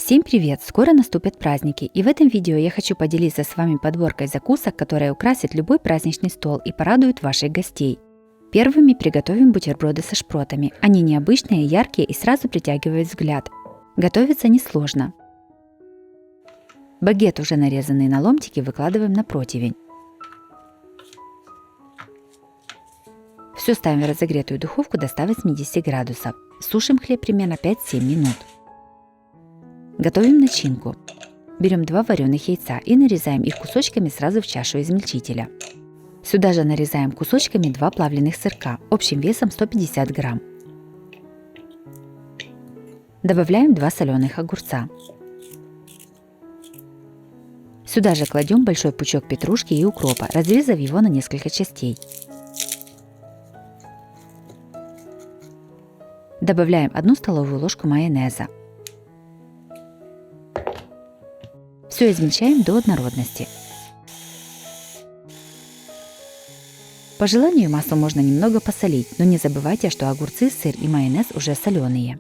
Всем привет! Скоро наступят праздники, и в этом видео я хочу поделиться с вами подборкой закусок, которые украсят любой праздничный стол и порадуют ваших гостей. Первыми приготовим бутерброды со шпротами. Они необычные, яркие и сразу притягивают взгляд. Готовится несложно. Багет, уже нарезанный на ломтики, выкладываем на противень. Все ставим в разогретую духовку до 180 градусов. Сушим хлеб примерно 5-7 минут. Готовим начинку. Берем 2 вареных яйца и нарезаем их кусочками сразу в чашу измельчителя. Сюда же нарезаем кусочками 2 плавленых сырка общим весом 150 грамм. Добавляем 2 соленых огурца. Сюда же кладем большой пучок петрушки и укропа, разрезав его на несколько частей. Добавляем 1 столовую ложку майонеза. Все измельчаем до однородности. По желанию массу можно немного посолить, но не забывайте, что огурцы, сыр и майонез уже соленые.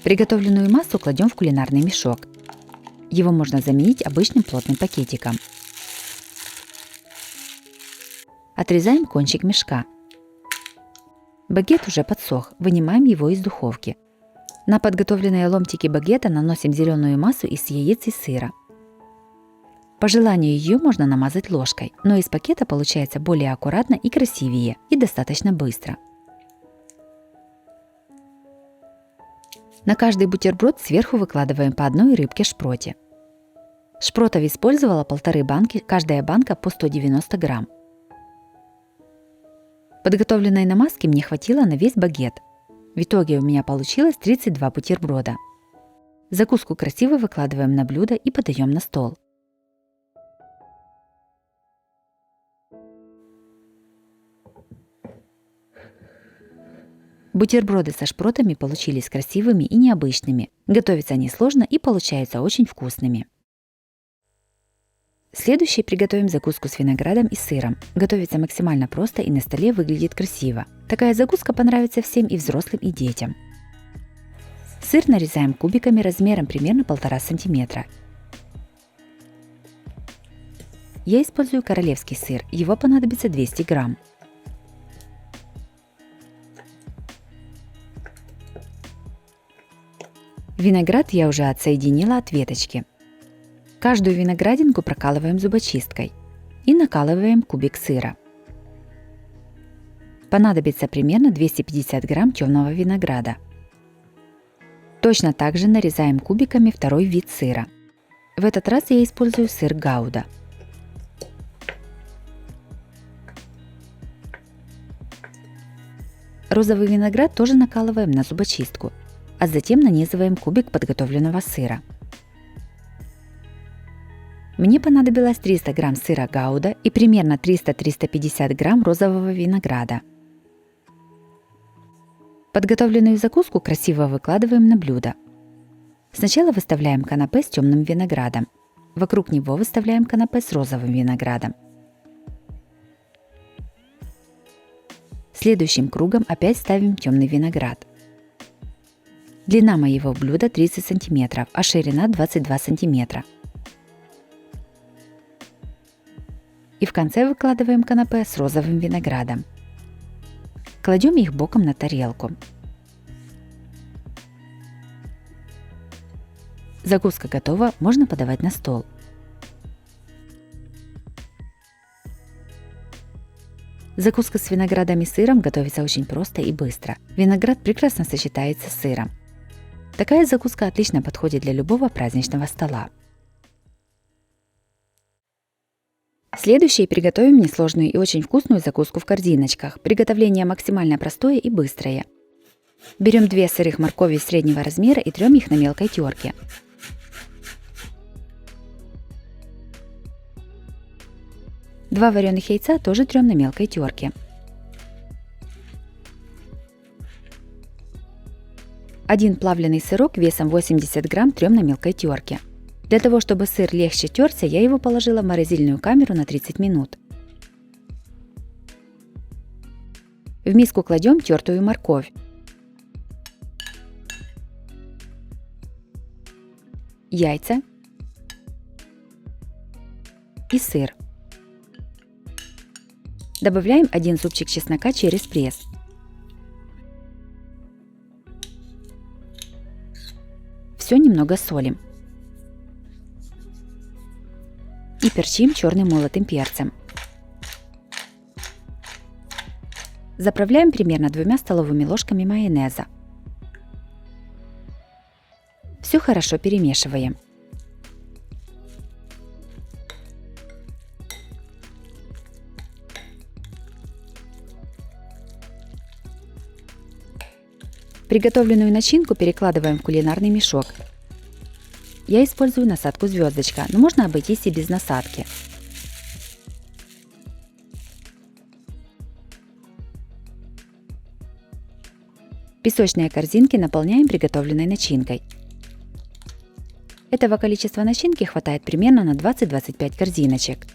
Приготовленную массу кладем в кулинарный мешок. Его можно заменить обычным плотным пакетиком. Отрезаем кончик мешка. Багет уже подсох, вынимаем его из духовки. На подготовленные ломтики багета наносим зеленую массу из яиц и сыра. По желанию ее можно намазать ложкой, но из пакета получается более аккуратно и красивее, и достаточно быстро. На каждый бутерброд сверху выкладываем по одной рыбке шпроте. Шпротов использовала 1,5 банки, каждая банка по 190 грамм. Подготовленной намазки мне хватило на весь багет. В итоге у меня получилось 32 бутерброда. Закуску красиво выкладываем на блюдо и подаем на стол. Бутерброды со шпротами получились красивыми и необычными. Готовятся они сложно и получаются очень вкусными. Следующий приготовим закуску с виноградом и сыром. Готовится максимально просто и на столе выглядит красиво. Такая закуска понравится всем, и взрослым, и детям. Сыр нарезаем кубиками размером примерно 1,5 см. Я использую королевский сыр, его понадобится 200 грамм. Виноград я уже отсоединила от веточки. Каждую виноградинку прокалываем зубочисткой и накалываем кубик сыра. Понадобится примерно 250 грамм темного винограда. Точно так же нарезаем кубиками второй вид сыра. В этот раз я использую сыр гауда. Розовый виноград тоже накалываем на зубочистку, а затем нанизываем кубик подготовленного сыра. Мне понадобилось 300 грамм сыра гауда и примерно 300-350 грамм розового винограда. Подготовленную закуску красиво выкладываем на блюдо. Сначала выставляем канапе с темным виноградом. Вокруг него выставляем канапе с розовым виноградом. Следующим кругом опять ставим темный виноград. Длина моего блюда 30 см, а ширина 22 см. И в конце выкладываем канапе с розовым виноградом. Кладем их боком на тарелку. Закуска готова, можно подавать на стол. Закуска с виноградом и сыром готовится очень просто и быстро. Виноград прекрасно сочетается с сыром. Такая закуска отлично подходит для любого праздничного стола. Следующий приготовим несложную и очень вкусную закуску в корзиночках. Приготовление максимально простое и быстрое. Берем 2 сырых моркови среднего размера и трем их на мелкой терке. Два вареных яйца тоже трем на мелкой терке. 1 плавленый сырок весом 80 грамм трем на мелкой терке. Для того, чтобы сыр легче терся, я его положила в морозильную камеру на 30 минут. В миску кладем тертую морковь. яйца и сыр. Добавляем 1 зубчик чеснока через пресс. Все немного солим. И перчим черным молотым перцем. Заправляем примерно 2 столовыми ложками майонеза. Все хорошо перемешиваем. Приготовленную начинку перекладываем в кулинарный мешок. Я использую насадку звездочка, но можно обойтись и без насадки. Песочные корзинки наполняем приготовленной начинкой. Этого количества начинки хватает примерно на 20-25 корзиночек.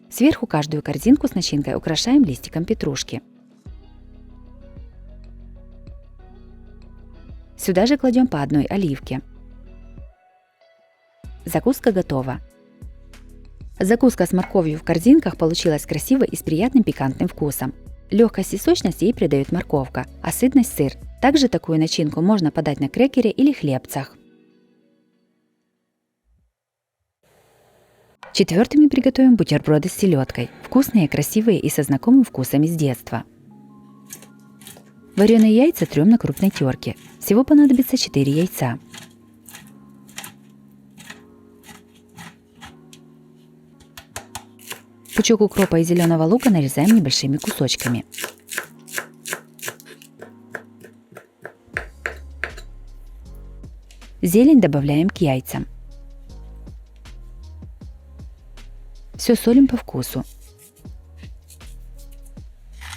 Сверху каждую корзинку с начинкой украшаем листиком петрушки. Сюда же кладем по одной оливке. Закуска готова. Закуска с морковью в корзинках получилась красивой и с приятным пикантным вкусом. Легкость и сочность ей придает морковка, а сытность сыр. Также такую начинку можно подать на крекере или хлебцах. Четвертыми приготовим бутерброды с селедкой. Вкусные, красивые и со знакомым вкусами с детства. Вареные яйца трем на крупной терке. Всего понадобится 4 яйца. Пучок укропа и зеленого лука нарезаем небольшими кусочками. Зелень добавляем к яйцам. Все солим по вкусу.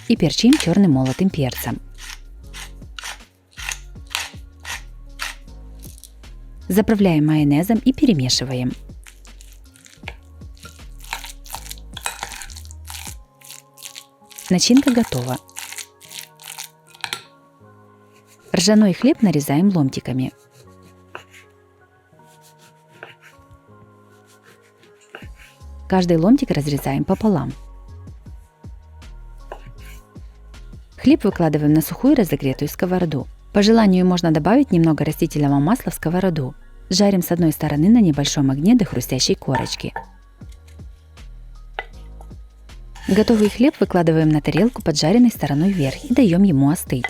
И перчим черным молотым перцем. Заправляем майонезом и перемешиваем. Начинка готова. Ржаной хлеб нарезаем ломтиками. Каждый ломтик разрезаем пополам. Хлеб выкладываем на сухую разогретую сковороду. По желанию можно добавить немного растительного масла в сковороду. Жарим с одной стороны на небольшом огне до хрустящей корочки. Готовый хлеб выкладываем на тарелку поджаренной стороной вверх и даем ему остыть.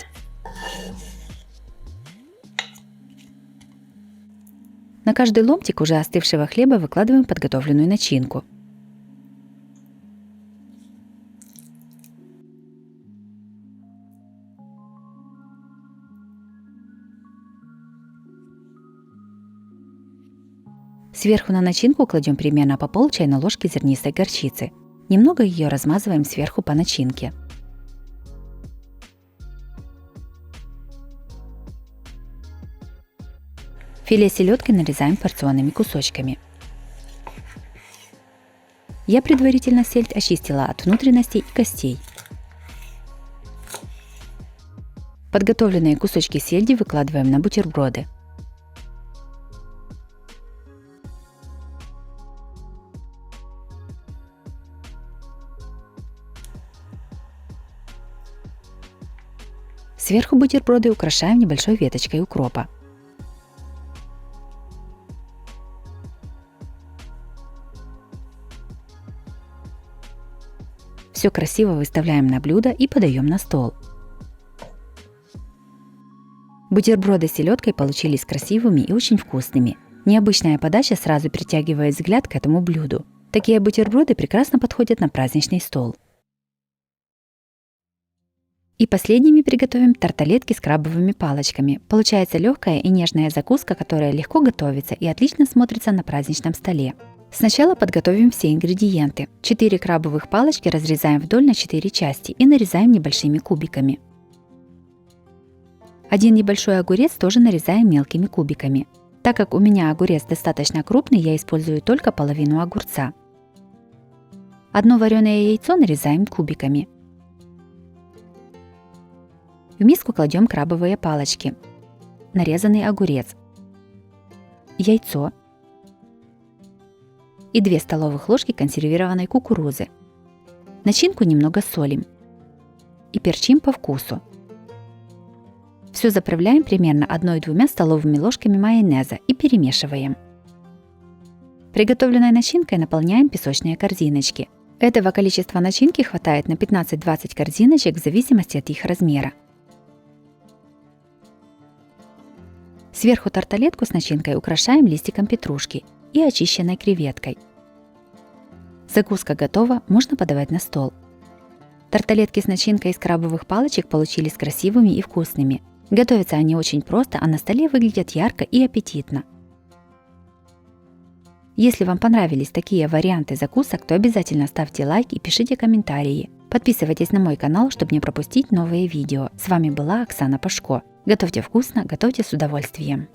На каждый ломтик уже остывшего хлеба выкладываем подготовленную начинку. Сверху на начинку кладем примерно по пол чайной ложки зернистой горчицы. Немного ее размазываем сверху по начинке. Филе селедки нарезаем порционными кусочками. Я предварительно сельдь очистила от внутренностей и костей. Подготовленные кусочки сельди выкладываем на бутерброды. Сверху бутерброды украшаем небольшой веточкой укропа. Все красиво выставляем на блюдо и подаем на стол. Бутерброды с селедкой получились красивыми и очень вкусными. Необычная подача сразу притягивает взгляд к этому блюду. Такие бутерброды прекрасно подходят на праздничный стол. И последними приготовим тарталетки с крабовыми палочками. Получается легкая и нежная закуска, которая легко готовится и отлично смотрится на праздничном столе. Сначала подготовим все ингредиенты. 4 крабовых палочки разрезаем вдоль на 4 части и нарезаем небольшими кубиками. 1 небольшой огурец тоже нарезаем мелкими кубиками. Так как у меня огурец достаточно крупный, я использую только половину огурца. Одно вареное яйцо нарезаем кубиками. В миску кладем крабовые палочки, нарезанный огурец, яйцо и 2 столовых ложки консервированной кукурузы. Начинку немного солим и перчим по вкусу. Все заправляем примерно 1-2 столовыми ложками майонеза и перемешиваем. Приготовленной начинкой наполняем песочные корзиночки. Этого количества начинки хватает на 15-20 корзиночек в зависимости от их размера. Сверху тарталетку с начинкой украшаем листиком петрушки и очищенной креветкой. Закуска готова, можно подавать на стол. Тарталетки с начинкой из крабовых палочек получились красивыми и вкусными. Готовятся они очень просто, а на столе выглядят ярко и аппетитно. Если вам понравились такие варианты закусок, то обязательно ставьте лайк и пишите комментарии. Подписывайтесь на мой канал, чтобы не пропустить новые видео. С вами была Оксана Пашко. Готовьте вкусно, готовьте с удовольствием.